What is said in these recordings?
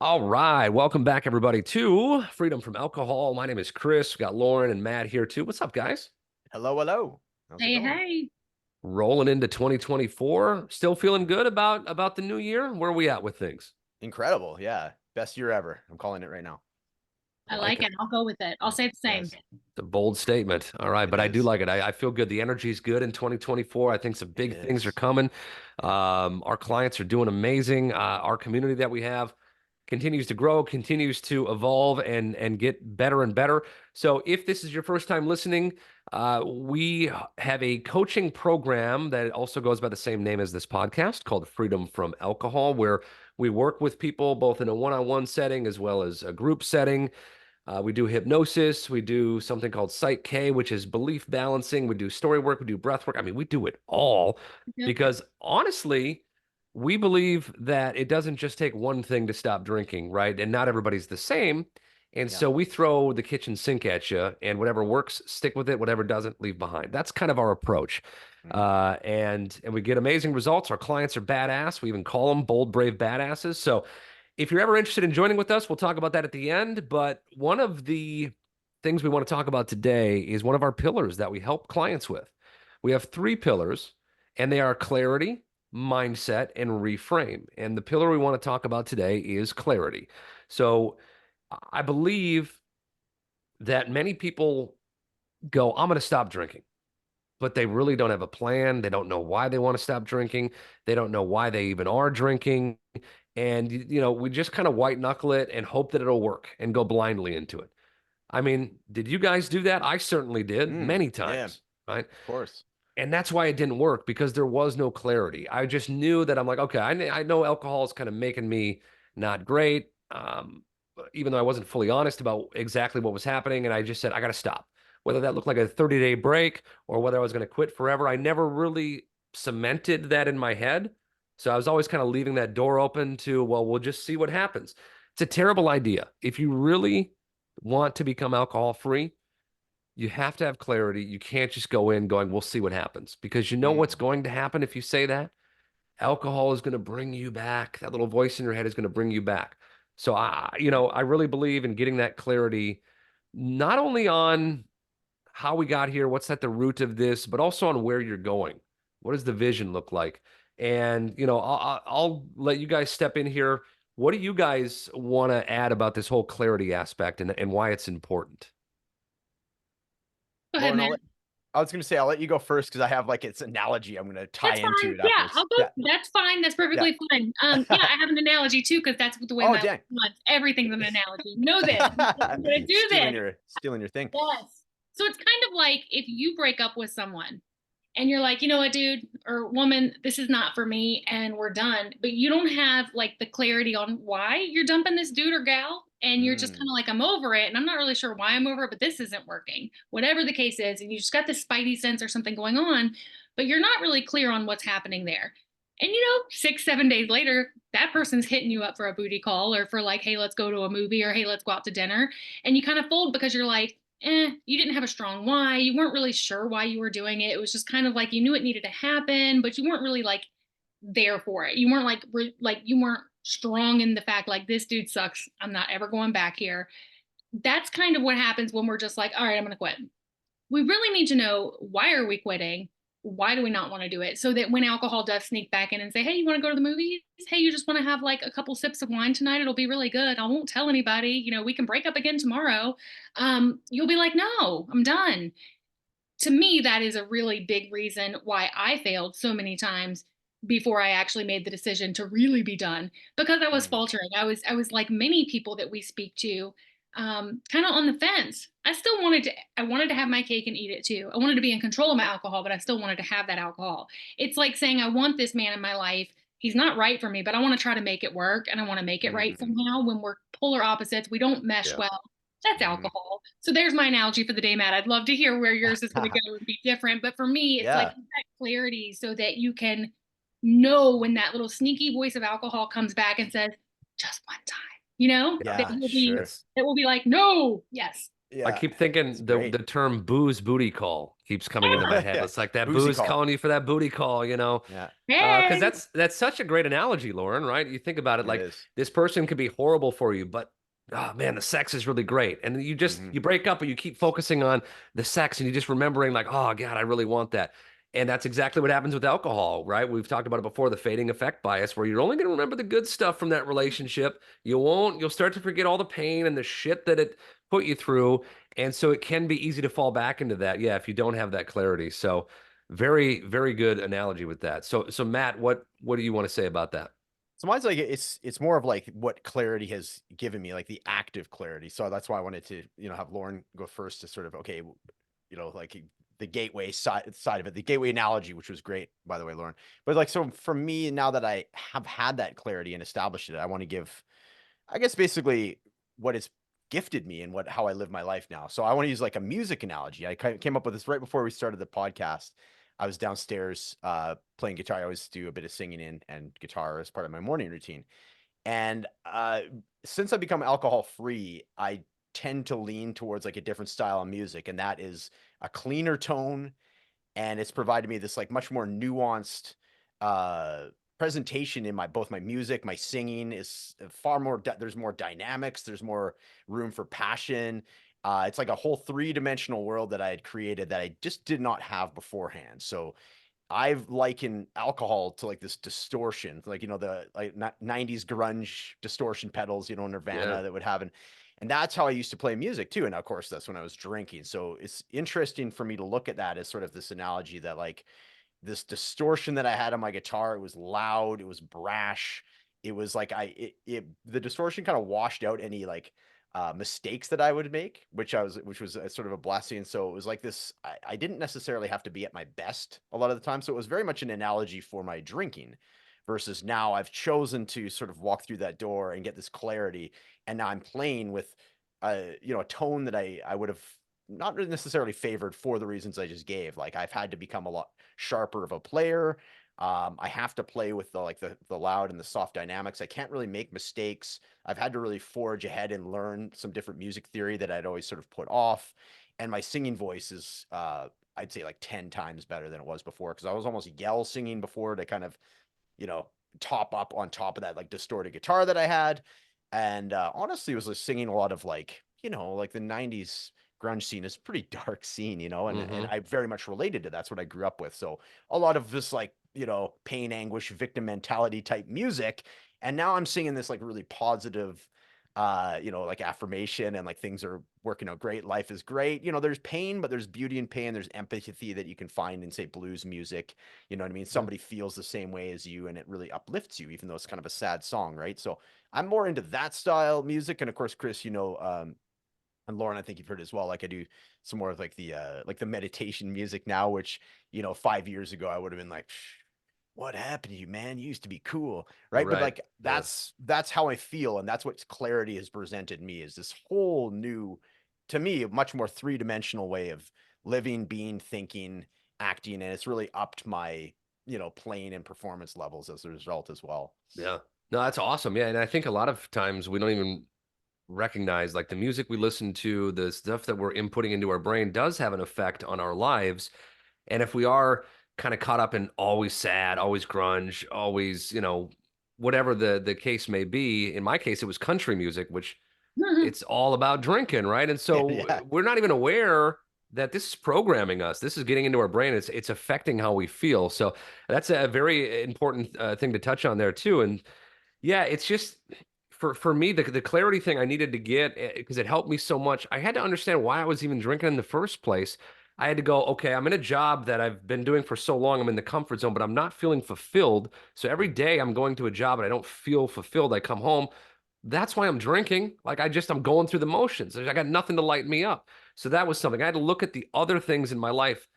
All right. Welcome back, everybody, to Freedom from Alcohol. My name is Chris. We've got Lauren and Matt here, too. What's up, guys? Hello, hello. How's it Hey, going? hey. Rolling into 2024. Still feeling good about the new year? Where are we at with things? Incredible. Yeah. Best year ever. I'm calling it right now. I I like like it. it. I'll go with it. I'll say the same. Yes, It's a bold statement. All right. it But I do is. like it. I feel good. The energy is good in 2024. I think some It big things are is. coming. Our clients are doing amazing. Our community that we have continues to grow, continues to evolve and get better and better. So if this is your first time listening, we have a coaching program that also goes by the same name as this podcast called Freedom from Alcohol, where we work with people both in a one-on-one setting as well as a group setting. We do hypnosis. We do something called Psych K, which is belief balancing. We do story work. We do breath work. I mean, we do it all Yep. because honestly, we believe that it doesn't just take one thing to stop drinking, right? And not everybody's the same. And Yeah. so we throw the kitchen sink at you, and whatever works, stick with it. Whatever doesn't, leave behind. That's kind of our approach. Mm. And we get amazing results. Our clients are badass. We even call them bold, brave badasses. So if you're ever interested in joining with us, we'll talk about that at the end. But one of the things we want to talk about today is one of our pillars that we help clients with. We have three pillars, and they are clarity, mindset, and reframe. And the pillar we want to talk about today is clarity. So I believe that many people go, I'm going to stop drinking, but they really don't have a plan. They don't know why they want to stop drinking. They don't know why they even are drinking. And, we just kind of white knuckle it and hope that it'll work and go blindly into it. I mean, did you guys do that? I certainly did many Yeah, times, right? of course. And that's why it didn't work because there was no clarity. I just knew that I'm like, okay, I know alcohol is kind of making me not great. Even though I wasn't fully honest about exactly what was happening. And I just said, I got to stop. Whether that looked like a 30-day break or whether I was going to quit forever, I never really cemented that in my head. So I was always kind of leaving that door open to, well, we'll just see what happens. It's a terrible idea. If you really want to become alcohol free, you have to have clarity. You can't just go in going, we'll see what happens, because you know what's Mm. going to happen if you say that? Alcohol is going to bring you back. That little voice in your head is going to bring you back. So I really believe in getting that clarity, not only on how we got here, what's at the root of this, but also on where you're going. What does the vision look like? And, I'll let you guys step in here. What do you guys want to add about this whole clarity aspect and why it's important? Go ahead, Lauren, man. I was going to say, I'll let you go first because I have like its analogy I'm going to tie That's into fine. it Yeah, afterwards. I'll go. Yeah. That's fine. That's Yeah. perfectly fine. Yeah, I have an analogy too, because that's the way Oh, my life dang. runs. Everything's an analogy. Know this. I'm gonna do Stealing this. your thing. Yes. So it's kind of like if you break up with someone and you're like, you know what, dude or woman, this is not for me and we're done. But you don't have like the clarity on why you're dumping this dude or gal. And you're just kind Mm. of like, I'm over it. And I'm not really sure why I'm over it, but this isn't working. Whatever the case is. And you just got this spidey sense or something going on, but you're not really clear on what's happening there. And 6, 7 days later, that person's hitting you up for a booty call or for like, hey, let's go to a movie or hey, let's go out to dinner. And you kind of fold because you're like, you didn't have a strong why. You weren't really sure why you were doing it. It was just kind of like you knew it needed to happen, but you weren't really like there for it. You weren't like you weren't strong in the fact like this dude sucks. I'm not ever going back here. That's kind of what happens when we're just like, all right, I'm going to quit. We really need to know, why are we quitting? Why do we not want to do it? So that when alcohol does sneak back in and say, hey, you want to go to the movies? Hey, you just want to have like a couple sips of wine tonight? It'll be really good. I won't tell anybody. We can break up again tomorrow. You'll be like, no, I'm done. To me, that is a really big reason why I failed so many times before I actually made the decision to really be done, because I was Mm. faltering. I was like many people that we speak to, kind of on the fence. I wanted to have my cake and eat it too. I wanted to be in control of my alcohol, but I still wanted to have that alcohol. It's like saying, I want this man in my life. He's not right for me, but I want to try to make it work and I want to make it right Mm. somehow. When we're polar opposites, we don't mesh Yeah. well. That's Mm. alcohol. So there's my analogy for the day, Matt. I'd love to hear where yours is going to go and be different. But for me, it's like Yeah. that clarity so that you can know when that little sneaky voice of alcohol comes back and says, just one time, Yeah, that will be sure. Yes. that will be like, no, yes. I Yeah, keep it's thinking the great. term booze booty call keeps coming into my head. Yeah, It's like that boozy booze call. calling you for that booty call, you know. Yeah, Because Hey. that's such a great analogy, Lauren, right? You think about it, it like is. this person could be horrible for you, but oh man, the sex is really great. And Mhm. you break up and you keep focusing on the sex and you just remembering like, oh God, I really want that. And that's exactly what happens with alcohol, right? We've talked about it before, the fading effect bias, where you're only going to remember the good stuff from that relationship. You'll start to forget all the pain and the shit that it put you through. And so it can be easy to fall back into that, yeah, if you don't have that clarity. So very, very good analogy with that. So Matt, what do you want to say about that? So mine's like it's more of like what clarity has given me, like the active clarity. So that's why I wanted to, have Lauren go first to sort of okay, like the gateway side of it, the gateway analogy, which was great, by the way, Lauren. But like, so for me, now that I have had that clarity and established it, I want to give, I guess, basically what it's gifted me and how I live my life now. So I want to use like a music analogy. I came up with this right before we started the podcast. I was downstairs playing guitar. I always do a bit of singing and guitar as part of my morning routine. And since I've become alcohol free, I tend to lean towards like a different style of music, and that is a cleaner tone, and it's provided me this like much more nuanced uh presentation in both my music. My singing is far more there's more dynamics, there's more room for passion. It's like a whole three-dimensional world that I had created that I just did not have beforehand. So I've likened alcohol to like this distortion, like the like 90s grunge distortion pedals, Yeah. Nirvana that would have, and that's how I used to play music too. And of course, that's when I was drinking. So it's interesting for me to look at that as sort of this analogy that like this distortion that I had on my guitar, it was loud, it was brash, it was like the distortion kind of washed out any like mistakes that I would make, which was a sort of a blessing. So it was like this, I didn't necessarily have to be at my best a lot of the time. So it was very much an analogy for my drinking versus now I've chosen to sort of walk through that door and get this clarity. And now I'm playing with a tone that I would have not really necessarily favored for the reasons I just gave. Like I've had to become a lot sharper of a player. I have to play with the loud and the soft dynamics. I can't really make mistakes. I've had to really forge ahead and learn some different music theory that I'd always sort of put off. And my singing voice is, I'd say, like 10 times better than it was before, because I was almost yell singing before to kind of, you know, top up on top of that like distorted guitar that I had. And honestly, was just singing a lot of like, like the 90s grunge scene is pretty dark scene, and Hmm. I very much related to that's what I grew up with. So a lot of this like, pain, anguish, victim mentality type music. And now I'm singing this like really positive like affirmation and like things are working out great. Life is great. There's pain, but there's beauty in pain. There's empathy that you can find in, say, blues music. You know what I mean? Yeah. Somebody feels the same way as you and it really uplifts you, even though it's kind of a sad song, right? So I'm more into that style music. And of course, Chris, and Lauren, I think you've heard as well. Like I do some more of like the meditation music now, which, 5 years ago I would have been like, what happened to you, man? You used to be cool, right? But Right. like Yeah. that's how I feel, and that's what clarity has presented me, is this whole new, to me, a much more three-dimensional way of living, being, thinking, acting, and it's really upped my, playing and performance levels as a result as well. Yeah. No, that's awesome. Yeah. And I think a lot of times we don't even recognize like the music we listen to, the stuff that we're inputting into our brain does have an effect on our lives. And if we are kind of caught up in always sad, always grunge, always, whatever the case may be, in my case, it was country music, which it's all about drinking, right? And so Yeah. we're not even aware that this is programming us. This is getting into our brain. It's affecting how we feel. So that's a very important thing to touch on there too. And yeah, it's just for me the clarity thing I needed to get because it helped me so much. I had to understand why I was even drinking in the first place. I had to go, okay, I'm in a job that I've been doing for so long. I'm in the comfort zone, but I'm not feeling fulfilled. So every day I'm going to a job and I don't feel fulfilled. I come home. That's why I'm drinking. Like I'm going through the motions. I got nothing to light me up. So that was something. I had to look at the other things in my life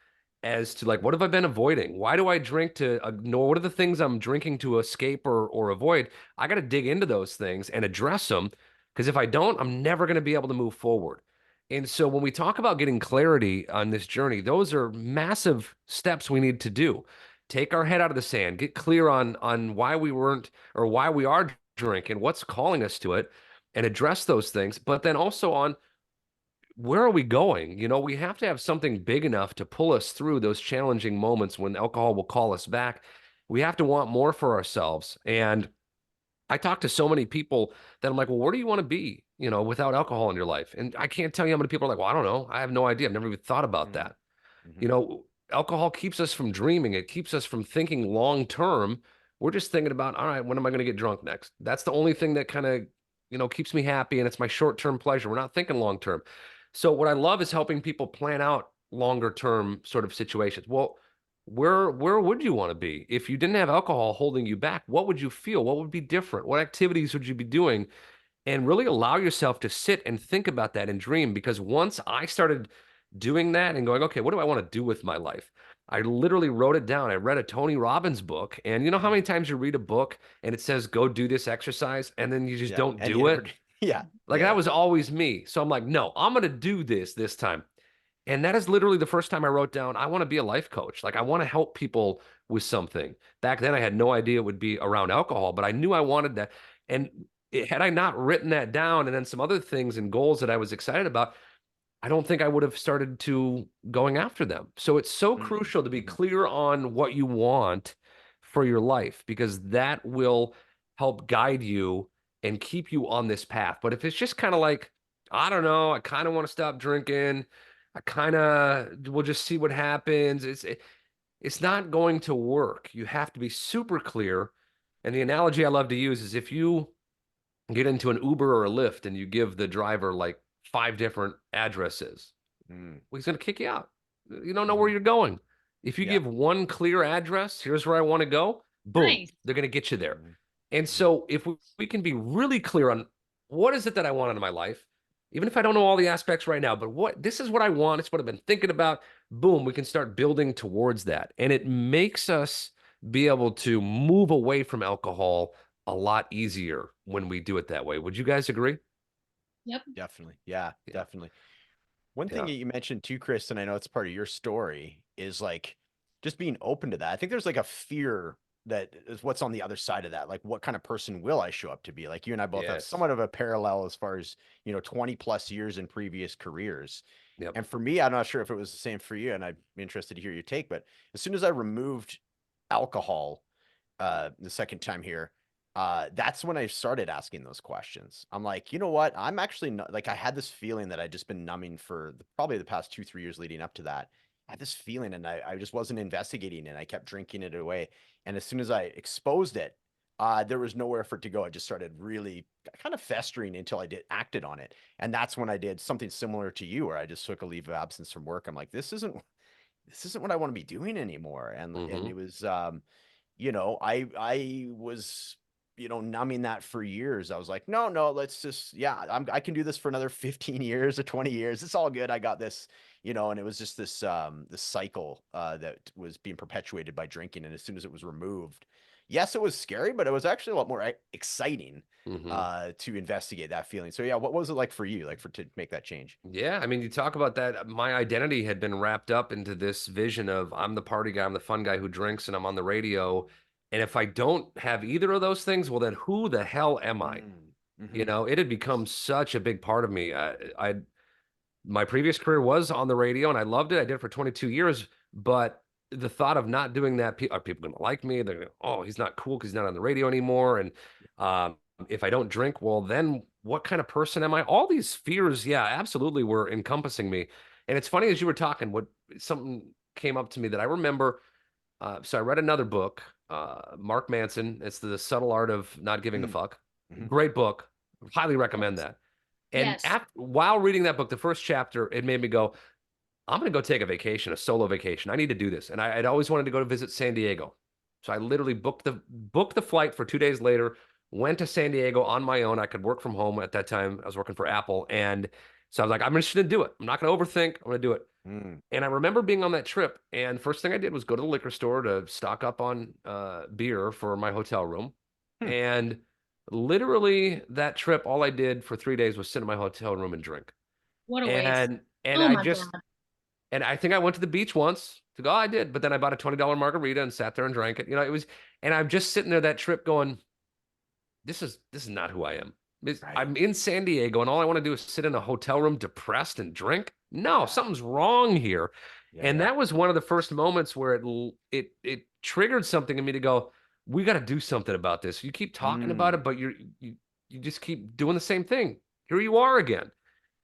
as to like, what have I been avoiding? Why do I drink to ignore? What are the things I'm drinking to escape or avoid? I got to dig into those things and address them because if I don't, I'm never going to be able to move forward. And so when we talk about getting clarity on this journey, those are massive steps we need to do. Take our head out of the sand, get clear on why we weren't or why we are drinking, what's calling us to it, and address those things. But then also on where are we going? You know, we have to have something big enough to pull us through those challenging moments when alcohol will call us back. We have to want more for ourselves. And I talk to so many people that I'm like, well, where do you want to be, you know, without alcohol in your life? And I can't tell you how many people are like, well, I don't know. I have no idea. I've never even thought about Mm-hmm. that. You Mm-hmm. know, alcohol keeps us from dreaming. It keeps us from thinking long term. We're just thinking about, all right, when am I going to get drunk next? That's the only thing that kind of, you know, keeps me happy. And it's my short term pleasure. We're not thinking long term. So what I love is helping people plan out longer term sort of situations. Well, where would you want to be if you didn't have alcohol holding you back? What would you feel? What would be different? What activities would you be doing? And really allow yourself to sit and think about that and dream. Because once I started doing that and going, okay, what do I want to do with my life? I literally wrote it down. I read a Tony Robbins book. And you know how many times you read a book and it says, go do this exercise, and then you just Yeah. don't And you do never it? yeah. Like Yeah. that Yeah. was always me. So I'm like, no, I'm going to do this time. And that is literally the first time I wrote down, I want to be a life coach. Like I want to help people with something. Back then, I had no idea it would be around alcohol, but I knew I wanted that. And had I not written that down and then some other things and goals that I was excited about, I don't think I would have started to going after them. So it's so crucial to be Mm-hmm. clear on what you want for your life because that will help guide you and keep you on this path. But if it's just kind of like, I don't know, I kind of want to stop drinking, I kind of will just see what happens. It's not going to work. You have to be super clear. And the analogy I love to use is if you get into an Uber or a Lyft and you give the driver like 5 different addresses, Mm-hmm. well, he's going to kick you out. You don't know where Mm-hmm. you're going. If you Yeah. give one clear address, here's where I want to go, boom, Nice. they're going to get you there. Mm-hmm. And Mm-hmm. so if we can be really clear on what is it that I want in my life, even if I don't know all the aspects right now, but what this is what I want, it's what I've been thinking about, boom, we can start building towards that. And it makes us be able to move away from alcohol a lot easier when we do it that way. Would you guys agree? Yep. Definitely. Yeah. Yeah. Definitely. One thing Yeah. that you mentioned too, Chris, and I know it's part of your story, is like just being open to that. I think there's like a fear that is what's on the other side of that. Like, what kind of person will I show up to be? Like, you and I both have Yes. somewhat of a parallel as far as, 20 plus years in previous careers. Yep. And for me, I'm not sure if it was the same for you, and I'm interested to hear your take, but as soon as I removed alcohol the second time here, that's when I started asking those questions. I'm like, you know what? I'm actually not like I had this feeling that I'd just been numbing for probably the past 2, 3 years leading up to that. I had this feeling and I just wasn't investigating and I kept drinking it away. And as soon as I exposed it, there was nowhere for it to go. I just started really kind of festering until I acted on it. And that's when I did something similar to you, where I just took a leave of absence from work. I'm like, this isn't what I want to be doing anymore. And Mm-hmm. it was I was, numbing that for years. I was like, no, no, let's just, yeah, I can do this for another 15 years or 20 years. It's all good. I got this, and it was just this cycle that was being perpetuated by drinking. And as soon as it was removed, yes, it was scary, but it was actually a lot more exciting Mm-hmm. to investigate that feeling. So yeah, what was it like for you, like to make that change? Yeah, I mean, you talk about that. My identity had been wrapped up into this vision of I'm the party guy, I'm the fun guy who drinks, and I'm on the radio. And if I don't have either of those things, well, then who the hell am I? You Mm-hmm. know, it had become such a big part of me. My previous career was on the radio, and I loved it. I did it for 22 years. But the thought of not doing that, are people going to like me? They're going, oh, he's not cool because he's not on the radio anymore. And if I don't drink, well, then what kind of person am I? All these fears, yeah, absolutely were encompassing me. And it's funny as you were talking, what something came up to me that I remember. So I read another book, Mark Manson. It's The Subtle Art of Not Giving a Fuck. Mm-hmm. Great book. Highly recommend Yes. that. And Yes. while reading that book, the first chapter, it made me go, I'm going to go take a vacation, a solo vacation. I need to do this. And I'd always wanted to go to visit San Diego. So I literally booked the flight for 2 days later, went to San Diego on my own. I could work from home at that time. I was working for Apple. And so I was like, I'm just going to do it. I'm not going to overthink. I'm going to do it. Mm. And I remember being on that trip. And first thing I did was go to the liquor store to stock up on beer for my hotel room. Hmm. And literally that trip, all I did for 3 days was sit in my hotel room and drink. What a waste. And Oh I my just God. and I think I went to the beach once to go, oh, I did. But then I bought a $20 margarita and sat there and drank it. You know, it was, and I'm just sitting there that trip going, this is not who I am. Right. I'm in San Diego and all I want to do is sit in a hotel room depressed and drink. No, Yeah. something's wrong here. Yeah. And Yeah. that was one of the first moments where it triggered something in me to go, we got to do something about this. You keep talking about it, Mm. but you just keep doing the same thing. Here you are again.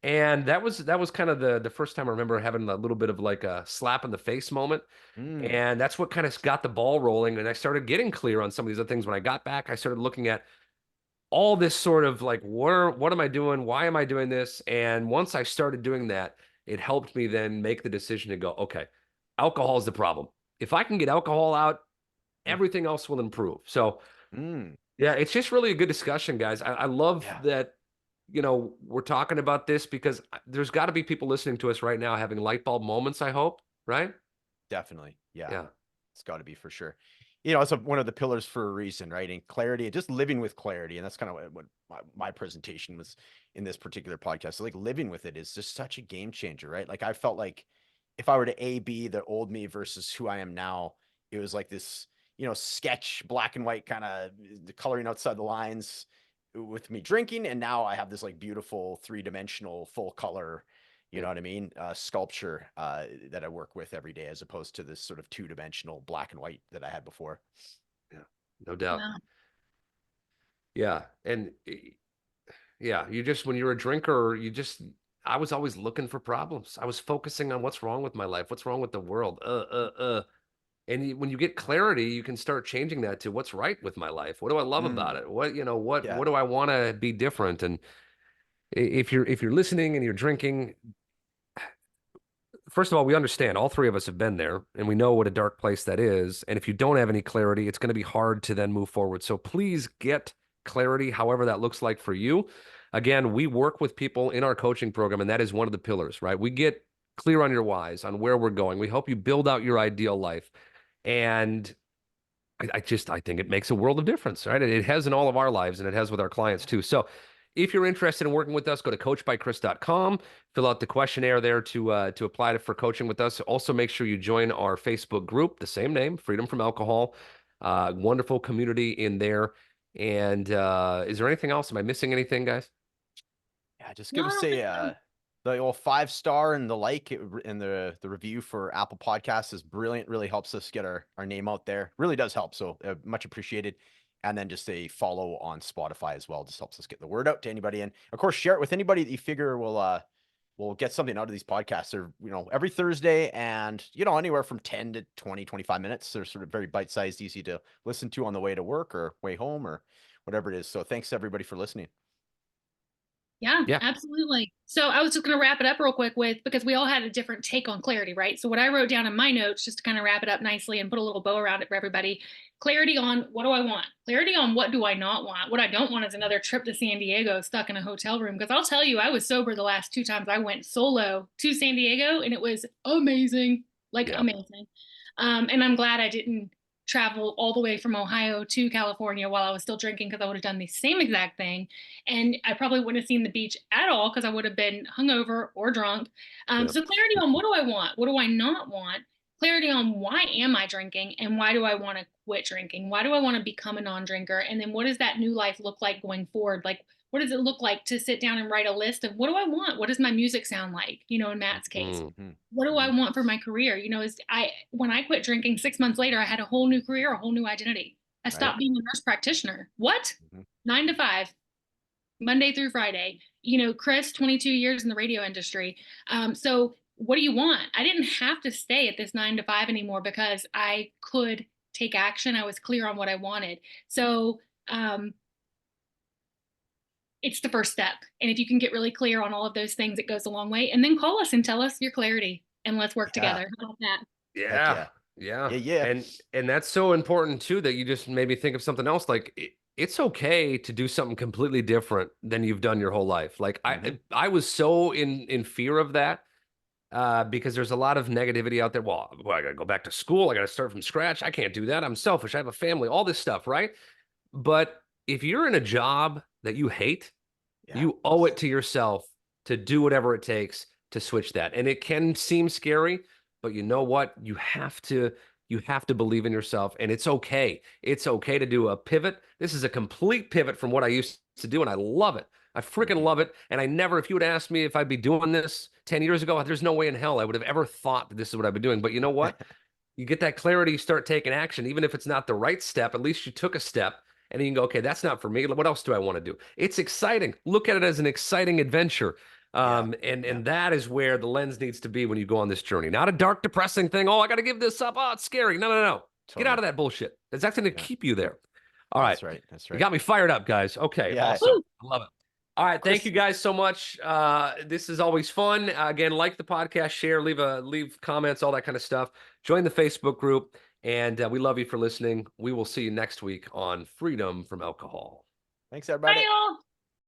And that was kind of the first time I remember having a little bit of like a slap in the face moment. Mm. And that's what kind of got the ball rolling. And I started getting clear on some of these other things. When I got back, I started looking at all this sort of like, what am I doing? Why am I doing this? And once I started doing that, it helped me then make the decision to go, okay, alcohol is the problem. If I can get alcohol out, Mm. everything else will improve. So Mm. yeah, it's just really a good discussion, guys. I love Yeah. that, we're talking about this because there's got to be people listening to us right now having light bulb moments, I hope, right? Definitely. Yeah. Yeah. It's got to be for sure. It's one of the pillars for a reason, right? And clarity, just living with clarity. And that's kind of what my presentation was in this particular podcast. So like living with it is just such a game changer, right? Like I felt like if I were to A, B, the old me versus who I am now, it was like this, sketch, black and white kind of coloring outside the lines with me drinking. And now I have this like beautiful 3-dimensional full color, you Yeah. know what I mean? Sculpture that I work with every day, as opposed to this sort of 2-dimensional black and white that I had before. Yeah. No doubt. Wow. Yeah. And yeah, when you're a drinker, I was always looking for problems. I was focusing on what's wrong with my life, what's wrong with the world. And when you get clarity, you can start changing that to what's right with my life. What do I love about Mm, it? What yeah. do I want to be different? And if you're listening and you're drinking, first of all, we understand all three of us have been there and we know what a dark place that is. And if you don't have any clarity, it's going to be hard to then move forward. So please get clarity, however that looks like for you. Again, we work with people in our coaching program, and that is one of the pillars, right? We get clear on your whys, on where we're going. We help you build out your ideal life. And I think it makes a world of difference, right? It has in all of our lives and it has with our clients too. So if you're interested in working with us, go to coachbykris.com, fill out the questionnaire there to apply for coaching with us. Also, make sure you join our Facebook group, the same name, Freedom from Alcohol. Wonderful community in there. And is there anything else? Am I missing anything, guys? Yeah. Just No, give I us don't think so. the old 5-star and the and the review for Apple Podcasts is brilliant. Really helps us get our name out there. Really does help. So much appreciated. And then just a follow on Spotify as well. Just helps us get the word out to anybody. And of course, share it with anybody that you figure will get something out of these podcasts. They're, every Thursday, and, anywhere from 10 to 20, 25 minutes. They're sort of very bite-sized, easy to listen to on the way to work or way home or whatever it is. So thanks everybody for listening. Yeah, Yeah. absolutely. So I was just going to wrap it up real quick because we all had a different take on clarity, right? So what I wrote down in my notes, just to kind of wrap it up nicely and put a little bow around it for everybody, clarity on what do I want? Clarity on what do I not want? What I don't want is another trip to San Diego stuck in a hotel room. Because I'll tell you, I was sober the last 2 times I went solo to San Diego, and it was amazing, like Yeah. amazing. And I'm glad I didn't travel all the way from Ohio to California while I was still drinking, because I would have done the same exact thing. And I probably wouldn't have seen the beach at all because I would have been hungover or drunk. Yeah. So clarity on what do I want? What do I not want? Clarity on why am I drinking and why do I want to quit drinking? Why do I want to become a non-drinker? And then what does that new life look like going forward? Like, what does it look like to sit down and write a list of what do I want? What does my music sound like? In Matt's case, Mm. what do I want for my career? When I quit drinking 6 months later, I had a whole new career, a whole new identity. I Right. stopped being a nurse practitioner. What? Mhm. 9 to 5, Monday through Friday. Chris, 22 years in the radio industry. So what do you want? I didn't have to stay at this 9 to 5 anymore because I could take action. I was clear on what I wanted. So it's the first step. And if you can get really clear on all of those things, it goes a long way. And then call us and tell us your clarity and let's work Yeah. together. How about that? Heck Yeah. yeah. Yeah. Yeah. And that's so important too, that you just maybe think of something else. Like it's okay to do something completely different than you've done your whole life. Like Mhm. I was so in fear of that because there's a lot of negativity out there. Well, I gotta go back to school. I gotta start from scratch. I can't do that. I'm selfish. I have a family, all this stuff, right? But if you're in a job that you hate, Yeah. you owe it to yourself to do whatever it takes to switch that. And it can seem scary, but you know what? You have to believe in yourself, and it's okay. It's okay to do a pivot. This is a complete pivot from what I used to do, and I love it. I freaking love it. And I never, if you would ask me if I'd be doing this 10 years ago, there's no way in hell I would have ever thought that this is what I've been doing. But you know what? You get that clarity, you start taking action. Even if it's not the right step, at least you took a step. And then you can go, okay, that's not for me. What else do I want to do? It's exciting. Look at it as an exciting adventure. And that is where the lens needs to be when you go on this journey. Not a dark, depressing thing. Oh, I got to give this up. Oh, it's scary. No. Totally. Get out of that bullshit. That's going to keep you there. All right. That's right. That's right. You got me fired up, guys. Okay. Yeah. Awesome. I love it. All right. Thank you guys so much. This is always fun. Again, like the podcast, share, leave comments, all that kind of stuff. Join the Facebook group. And we love you for listening. We will see you next week on Freedom from Alcohol. Thanks, everybody. Bye, y'all.